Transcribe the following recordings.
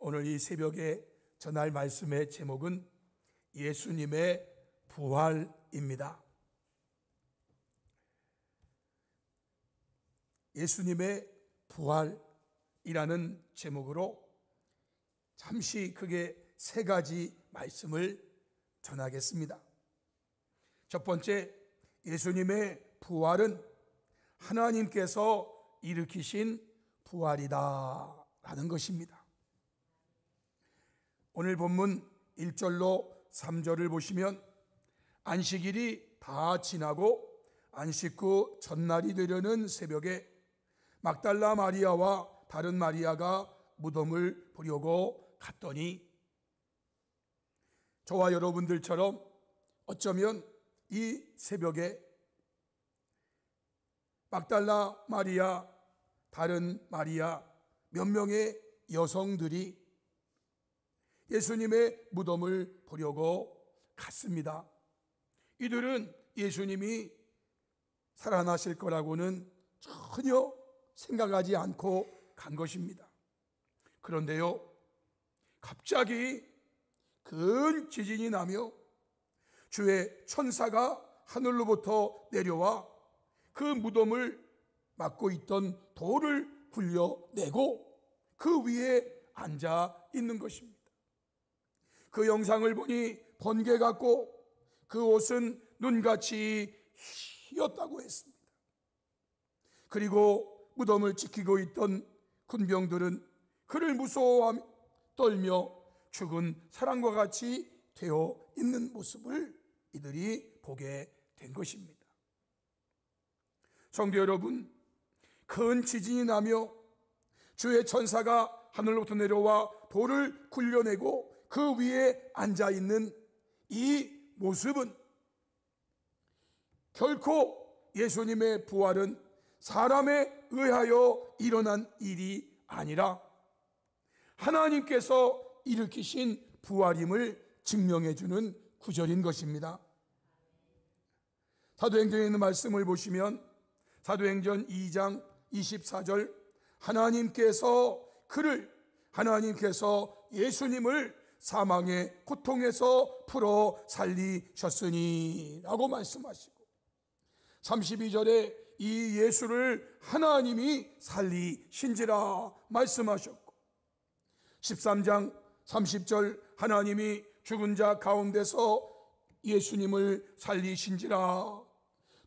오늘 이 새벽에 전할 말씀의 제목은 예수님의 부활입니다. 예수님의 부활이라는 제목으로 잠시 크게 세 가지 말씀을 전하겠습니다. 첫 번째, 예수님의 부활은 하나님께서 일으키신 부활이다 라는 것입니다. 오늘 본문 1절로 3절을 보시면 안식일이 다 지나고 안식 후 전날이 되려는 새벽에 막달라 마리아와 다른 마리아가 무덤을 보려고 갔더니, 저와 여러분들처럼 어쩌면 이 새벽에 막달라 마리아, 다른 마리아 몇 명의 여성들이 예수님의 무덤을 보려고 갔습니다. 이들은 예수님이 살아나실 거라고는 전혀 생각하지 않고 간 것입니다. 그런데요, 갑자기 큰 지진이 나며 주의 천사가 하늘로부터 내려와 그 무덤을 막고 있던 돌을 굴려내고 그 위에 앉아 있는 것입니다. 그 영상을 보니 번개 같고 그 옷은 눈같이 희었다고 했습니다. 그리고 무덤을 지키고 있던 군병들은 그를 무서워하며 떨며 죽은 사람과 같이 되어 있는 모습을 이들이 보게 된 것입니다. 성도 여러분, 큰 지진이 나며 주의 천사가 하늘로부터 내려와 돌을 굴려내고 그 위에 앉아있는 이 모습은 결코 예수님의 부활은 사람에 의하여 일어난 일이 아니라 하나님께서 일으키신 부활임을 증명해주는 구절인 것입니다. 사도행전에 있는 말씀을 보시면 사도행전 2장 24절, 하나님께서 예수님을 사망의 고통에서 풀어 살리셨으니 라고 말씀하시고, 32절에 이 예수를 하나님이 살리신지라 말씀하셨고, 13장 30절 하나님이 죽은 자 가운데서 예수님을 살리신지라,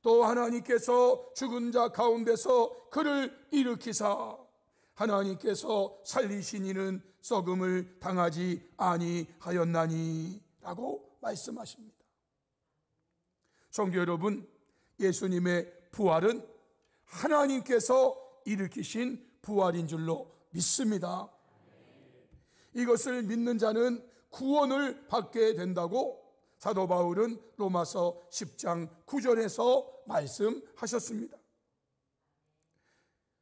또 하나님께서 죽은 자 가운데서 그를 일으키사 하나님께서 살리신 이는 썩음을 당하지 아니하였나니 라고 말씀하십니다. 성도 여러분, 예수님의 부활은 하나님께서 일으키신 부활인 줄로 믿습니다. 이것을 믿는 자는 구원을 받게 된다고 사도 바울은 로마서 10장 9절에서 말씀하셨습니다.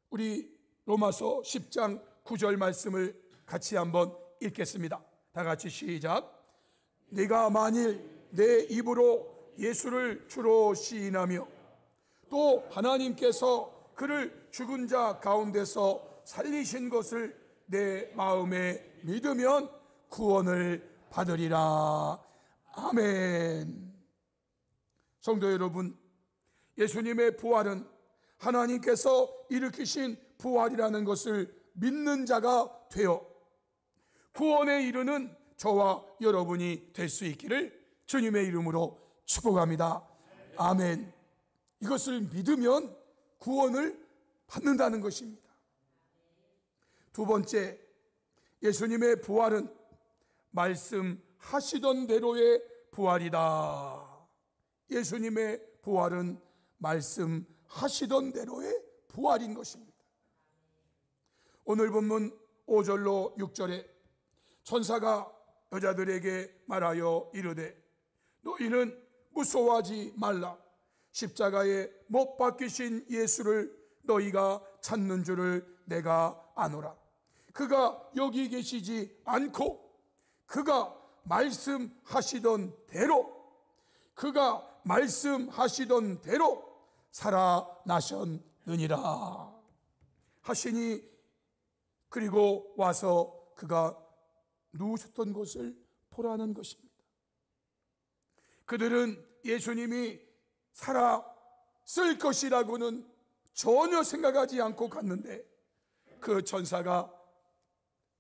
우리 로마서 10장 9절 말씀을 같이 한번 읽겠습니다. 다 같이 시작. 네가 만일 내 입으로 예수를 주로 시인하며 또 하나님께서 그를 죽은 자 가운데서 살리신 것을 내 마음에 믿으면 구원을 받으리라. 아멘. 성도 여러분, 예수님의 부활은 하나님께서 일으키신 부활이라는 것을 믿는 자가 되어 구원에 이르는 저와 여러분이 될 수 있기를 주님의 이름으로 축복합니다. 아멘. 이것을 믿으면 구원을 받는다는 것입니다. 두 번째, 예수님의 부활은 말씀하시던 대로의 부활이다. 예수님의 부활은 말씀하시던 대로의 부활인 것입니다. 오늘 본문 5절로 6절에 천사가 여자들에게 말하여 이르되 너희는 무서워하지 말라. 십자가에 못 박히신 예수를 너희가 찾는 줄을 내가 아노라. 그가 여기 계시지 않고 그가 말씀하시던 대로 살아나셨느니라 하시니, 그리고 와서 그가 누우셨던 곳을 보라는 것입니다. 그들은 예수님이 살았을 것이라고는 전혀 생각하지 않고 갔는데 그 천사가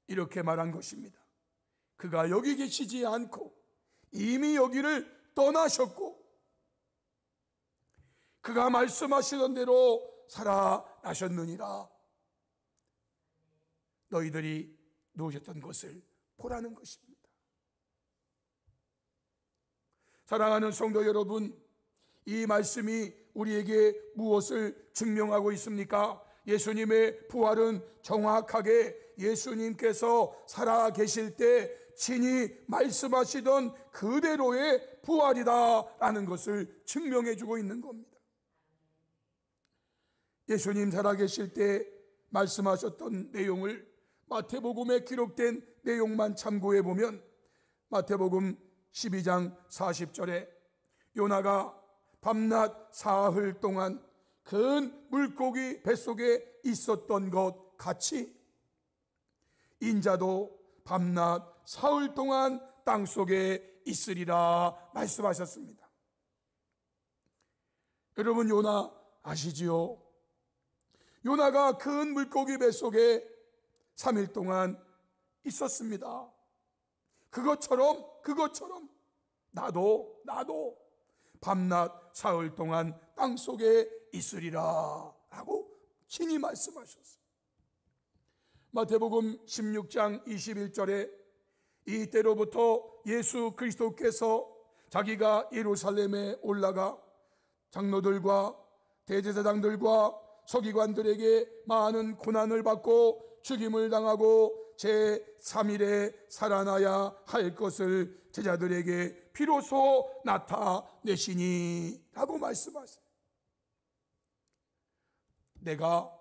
이렇게 말한 것입니다. 그가 여기 계시지 않고 이미 여기를 떠나셨고 그가 말씀하시던 대로 살아나셨느니라. 너희들이 누우셨던 것을 보라는 것입니다. 사랑하는 성도 여러분, 이 말씀이 우리에게 무엇을 증명하고 있습니까? 예수님의 부활은 정확하게 예수님께서 살아계실 때 친히 말씀하시던 그대로의 부활이다라는 것을 증명해 주고 있는 겁니다. 예수님 살아계실 때 말씀하셨던 내용을 마태복음에 기록된 내용만 참고해 보면 마태복음 12장 40절에 요나가 밤낮 사흘 동안 큰 물고기 뱃속에 있었던 것 같이 인자도 밤낮 사흘 동안 땅속에 있으리라 말씀하셨습니다. 여러분, 요나 아시지요? 요나가 큰 물고기 뱃속에 3일 동안 있었습니다. 그것처럼 나도 밤낮 사흘 동안 땅속에 있으리라 라고 친히 말씀하셨어요. 마태복음 16장 21절에 이때로부터 예수 그리스도께서 자기가 예루살렘에 올라가 장로들과 대제사장들과 서기관들에게 많은 고난을 받고 죽임을 당하고 제3일에 살아나야 할 것을 제자들에게 비로소 나타내시니 라고 말씀하세요. 내가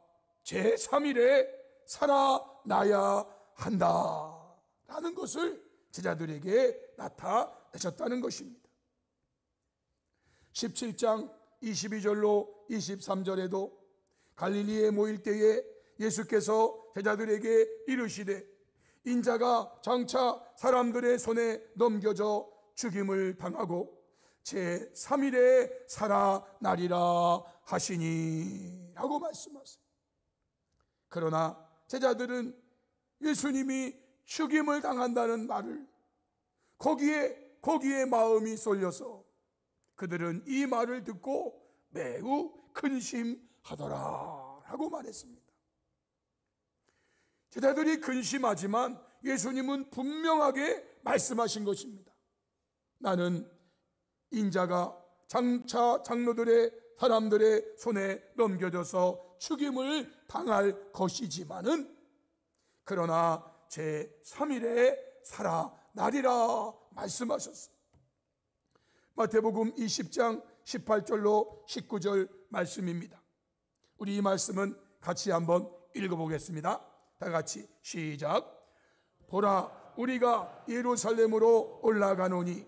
제3일에 살아나야 한다 라는 것을 제자들에게 나타내셨다는 것입니다. 17장 22절로 23절에도 갈릴리에 모일 때에 예수께서 제자들에게 이르시되 인자가 장차 사람들의 손에 넘겨져 죽임을 당하고 제3일에 살아나리라 하시니 라고 말씀하세요. 그러나 제자들은 예수님이 죽임을 당한다는 말을 거기에 마음이 쏠려서 그들은 이 말을 듣고 매우 근심하더라 라고 말했습니다. 제자들이 근심하지만 예수님은 분명하게 말씀하신 것입니다. 나는 인자가 장차 장로들의 사람들의 손에 넘겨져서 죽임을 당할 것이지만은 그러나 제3일에 살아나리라 말씀하셨어요. 마태복음 20장 18절로 19절 말씀입니다. 우리 이 말씀은 같이 한번 읽어보겠습니다. 다 같이 시작. 보라, 우리가 예루살렘으로 올라가노니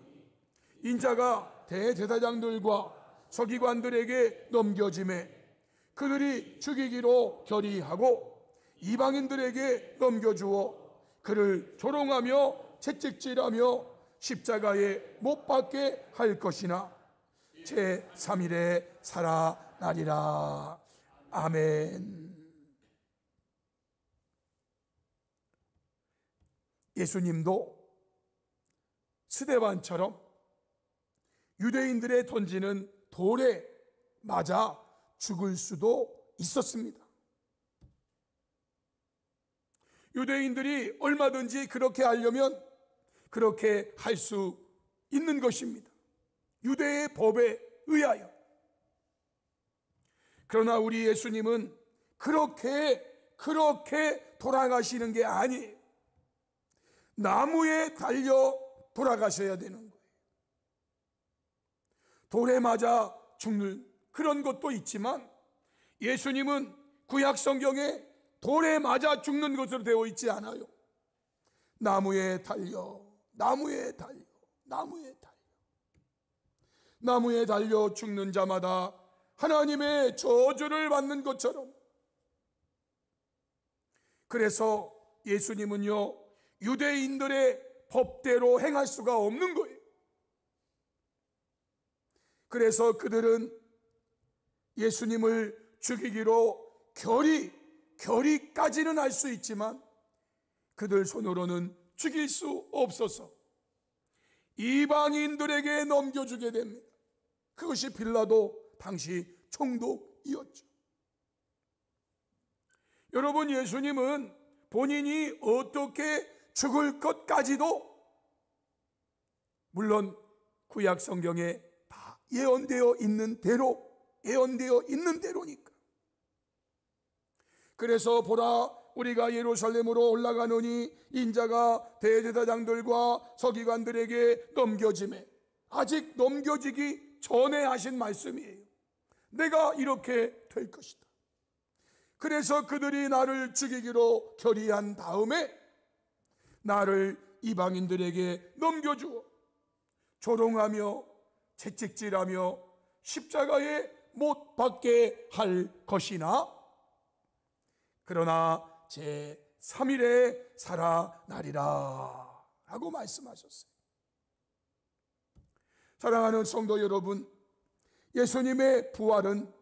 인자가 대제사장들과 서기관들에게 넘겨짐에 그들이 죽이기로 결의하고 이방인들에게 넘겨주어 그를 조롱하며 채찍질하며 십자가에 못 박게 할 것이나 제3일에 살아나리라. 아멘. 예수님도 스데반처럼 유대인들의 던지는 돌에 맞아 죽을 수도 있었습니다. 유대인들이 얼마든지 그렇게 하려면 그렇게 할 수 있는 것입니다. 유대의 법에 의하여. 그러나 우리 예수님은 그렇게 돌아가시는 게 아니에요. 나무에 달려 돌아가셔야 되는 거예요. 돌에 맞아 죽는 그런 것도 있지만 예수님은 구약 성경에 돌에 맞아 죽는 것으로 되어 있지 않아요. 나무에 달려 죽는 자마다 하나님의 저주를 받는 것처럼. 그래서 예수님은요, 유대인들의 법대로 행할 수가 없는 거예요. 그래서 그들은 예수님을 죽이기로 결의까지는 할 수 있지만 그들 손으로는 죽일 수 없어서 이방인들에게 넘겨주게 됩니다. 그것이 빌라도 당시 총독이었죠. 여러분, 예수님은 본인이 어떻게 죽을 것까지도 물론 구약 성경에 다 예언되어 있는 대로니까. 그래서 보라, 우리가 예루살렘으로 올라가노니 인자가 대제사장들과 서기관들에게 넘겨지매, 아직 넘겨지기 전에 하신 말씀이에요. 내가 이렇게 될 것이다. 그래서 그들이 나를 죽이기로 결의한 다음에 나를 이방인들에게 넘겨주어 조롱하며 채찍질하며 십자가에 못 박게 할 것이나 그러나 제3일에 살아나리라 라고 말씀하셨어요. 사랑하는 성도 여러분, 예수님의 부활은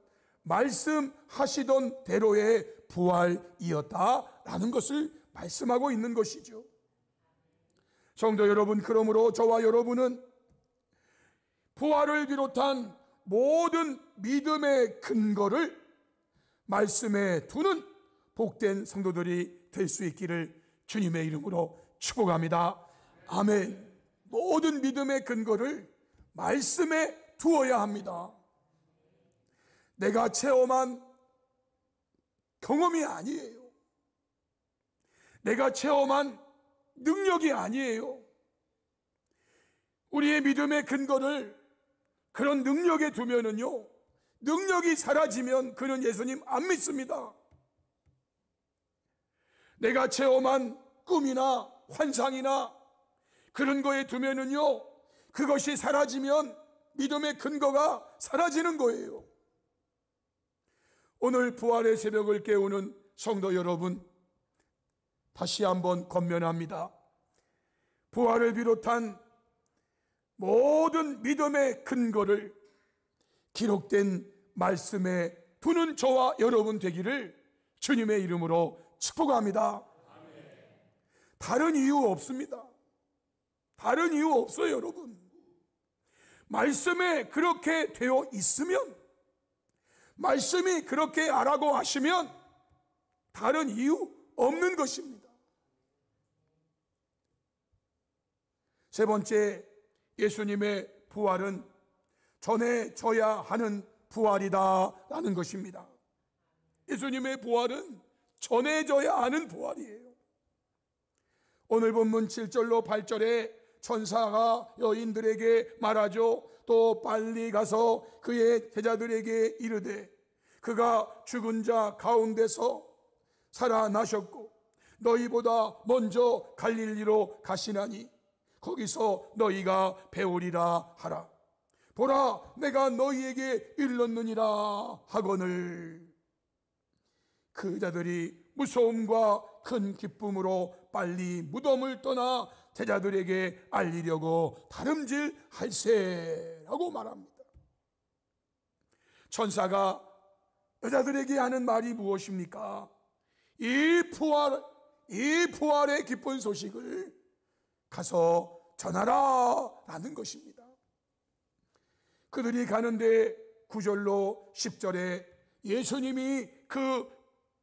말씀하시던 대로의 부활이었다라는 것을 말씀하고 있는 것이죠. 성도 여러분, 그러므로 저와 여러분은 부활을 비롯한 모든 믿음의 근거를 말씀에 두는 복된 성도들이 될 수 있기를 주님의 이름으로 축복합니다. 아멘. 모든 믿음의 근거를 말씀에 두어야 합니다. 내가 체험한 경험이 아니에요. 내가 체험한 능력이 아니에요. 우리의 믿음의 근거를 그런 능력에 두면은요, 능력이 사라지면 그는 예수님 안 믿습니다. 내가 체험한 꿈이나 환상이나 그런 거에 두면은요, 그것이 사라지면 믿음의 근거가 사라지는 거예요. 오늘 부활의 새벽을 깨우는 성도 여러분, 다시 한번 권면합니다. 부활을 비롯한 모든 믿음의 근거를 기록된 말씀에 두는 저와 여러분 되기를 주님의 이름으로 축복합니다. 다른 이유 없습니다. 다른 이유 없어요, 여러분. 말씀에 그렇게 되어 있으면, 말씀이 그렇게 하라고 하시면 다른 이유 없는 것입니다. 세 번째, 예수님의 부활은 전해져야 하는 부활이다라는 것입니다. 예수님의 부활은 전해져야 하는 부활이에요. 오늘 본문 7절로 8절에 천사가 여인들에게 말하죠. 또 빨리 가서 그의 제자들에게 이르되 그가 죽은 자 가운데서 살아나셨고 너희보다 먼저 갈릴리로 가시나니 거기서 너희가 배우리라 하라. 보라, 내가 너희에게 일렀느니라 하거늘. 그 자들이 무서움과 큰 기쁨으로 빨리 무덤을 떠나 제자들에게 알리려고 다름질할세라고 말합니다. 천사가 여자들에게 하는 말이 무엇입니까? 이 부활의 기쁜 소식을 가서 전하라 라는 것입니다. 그들이 가는데 9절로 10절에 예수님이 그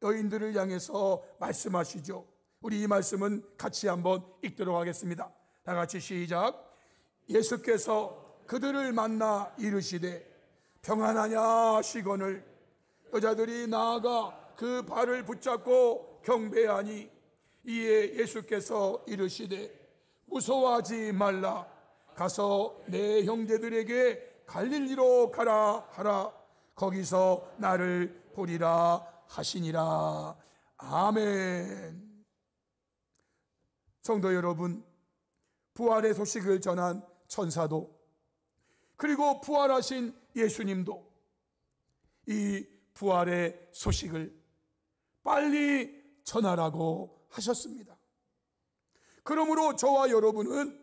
여인들을 향해서 말씀하시죠. 우리 이 말씀은 같이 한번 읽도록 하겠습니다. 다 같이 시작. 예수께서 그들을 만나 이르시되 평안하냐 하시거늘 여자들이 나아가 그 발을 붙잡고 경배하니 이에 예수께서 이르시되 무서워하지 말라. 가서 내 형제들에게 갈릴리로 가라 하라. 거기서 나를 보리라 하시니라. 아멘. 성도 여러분, 부활의 소식을 전한 천사도 그리고 부활하신 예수님도 이 부활의 소식을 빨리 전하라고 하셨습니다. 그러므로 저와 여러분은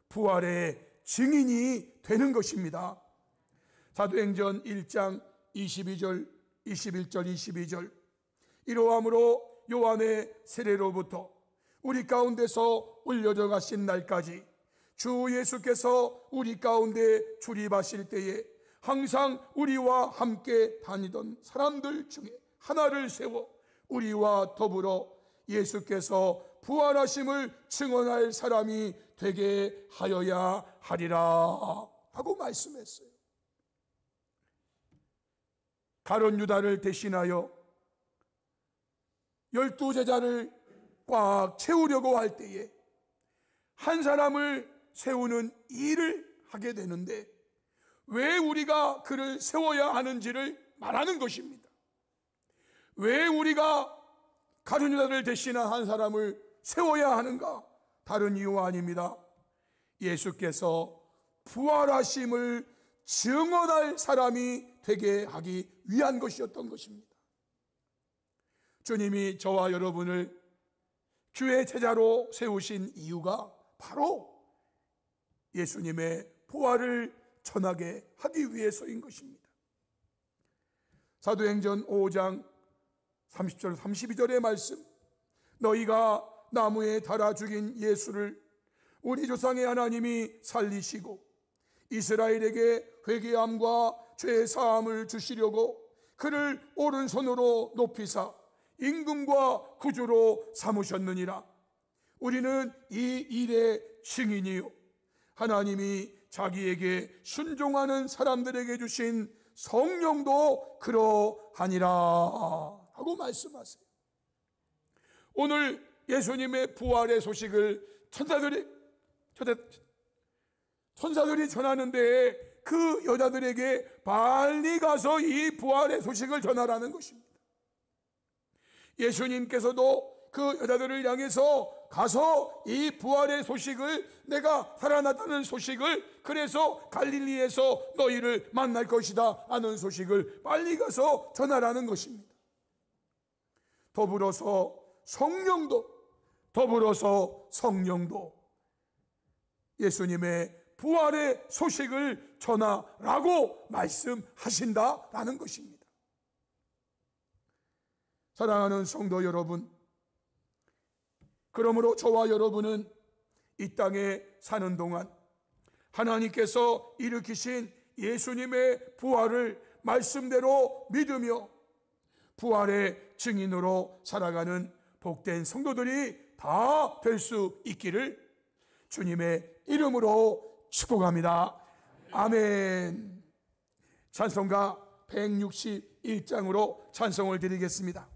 부활의 증인이 되는 것입니다. 사도행전 1장 22절, 21절, 22절. 이러함으로 요한의 세례로부터 우리 가운데서 올려져 가신 날까지 주 예수께서 우리 가운데 출입하실 때에 항상 우리와 함께 다니던 사람들 중에 하나를 세워 우리와 더불어 예수께서 부활하심을 증언할 사람이 되게 하여야 하리라 하고 말씀했어요. 가룟 유다를 대신하여 12제자를 꽉 채우려고 할 때에 한 사람을 세우는 일을 하게 되는데, 왜 우리가 그를 세워야 하는지를 말하는 것입니다. 왜 우리가 가룟 유다를 대신한 한 사람을 세워야 하는가? 다른 이유가 아닙니다. 예수께서 부활하심을 증언할 사람이 되게 하기 위한 것이었던 것입니다. 주님이 저와 여러분을 주의 제자로 세우신 이유가 바로 예수님의 부활을 전하게 하기 위해서인 것입니다. 사도행전 5장 30절 32절의 말씀, 너희가 나무에 달아 죽인 예수를 우리 조상의 하나님이 살리시고 이스라엘에게 회개함과 죄 사함을 주시려고 그를 오른손으로 높이사 임금과 구주로 삼으셨느니라. 우리는 이 일의 증인이요 하나님이 자기에게 순종하는 사람들에게 주신 성령도 그러하니라 하고 말씀하세요. 오늘 예수님의 부활의 소식을 천사들이 전하는데 그 여자들에게 빨리 가서 이 부활의 소식을 전하라는 것입니다. 예수님께서도 그 여자들을 향해서 가서 이 부활의 소식을, 내가 살아났다는 소식을, 그래서 갈릴리에서 너희를 만날 것이다 하는 소식을 빨리 가서 전하라는 것입니다. 더불어서 성령도 예수님의 부활의 소식을 전하라고 말씀하신다라는 것입니다. 사랑하는 성도 여러분, 그러므로 저와 여러분은 이 땅에 사는 동안 하나님께서 일으키신 예수님의 부활을 말씀대로 믿으며 부활의 증인으로 살아가는 복된 성도들이 다 될 수 있기를 주님의 이름으로 축복합니다. 아멘. 찬송가 161장으로 찬송을 드리겠습니다.